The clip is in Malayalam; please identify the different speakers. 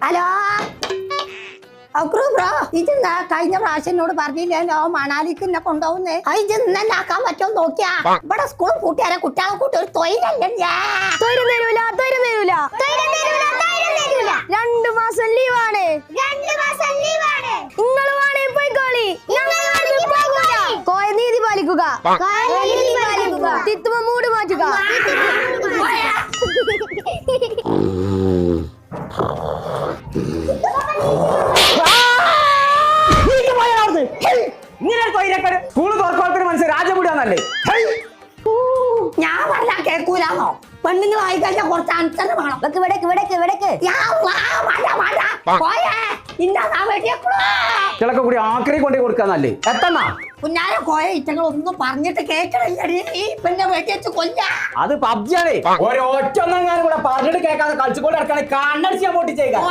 Speaker 1: ഹലോ ബ്രോ ഇജെന്താ കഴിഞ്ഞ പ്രാവശ്യം എന്നോട് പറഞ്ഞില്ലല്ലോ മണാലിക്ക് എന്നെ കൊണ്ടുപോകുന്നേ ഇജ് ഇന്നെ ആക്കാൻ പറ്റുമോ നോക്കിയാ ഇവിടെ സ്കൂൾ കൂട്ടിയാരെ കുട്ടികളെ കൂട്ടി ഒരു തൊഴിലല്ലേ
Speaker 2: തരൂല 2 മാസം ലീവാണ് നിങ്ങൾ വേണേ പോയിക്കോളി കോയ നീതി പാലിക്കുക തിത്തുമ മൂട് മാറ്റുക
Speaker 3: സ്കൂള് തുറക്കോളത്തിന് മനസ്സിൽ രാജമുടിയാന്നല്ലേ
Speaker 1: ഞാൻ പറഞ്ഞാ കേൾക്കൂലാന്നോ പെണ്ണുങ്ങൾ ആയി കഴിഞ്ഞാൽ കുറച്ച് അനുസരണം
Speaker 3: കിളക്ക കൂടി ആക്രി കൊണ്ടേ കൊടുക്കാന്നല്ലേ എത്തമ്മ
Speaker 1: കുഞ്ഞാരെ കോയ ഇറ്റങ്ങൾ ഒന്നും പറഞ്ഞിട്ട് കേൾക്കണില്ലടി ഈ പെണ്ണെ വെട്ടിച്ച് കൊല്ല
Speaker 3: അത് പബ്ജിയാണേ ഒരൊറ്റൊന്നെങ്ങാനും കൂടെ പറഞ്ഞിട്ട് കേൾക്കാതെ കളിച്ചുകൊണ്ട് നടക്കാണെങ്കിൽ കണ്ണടിച്ച് ഞാൻ പൊട്ടിച്ചേക്കാം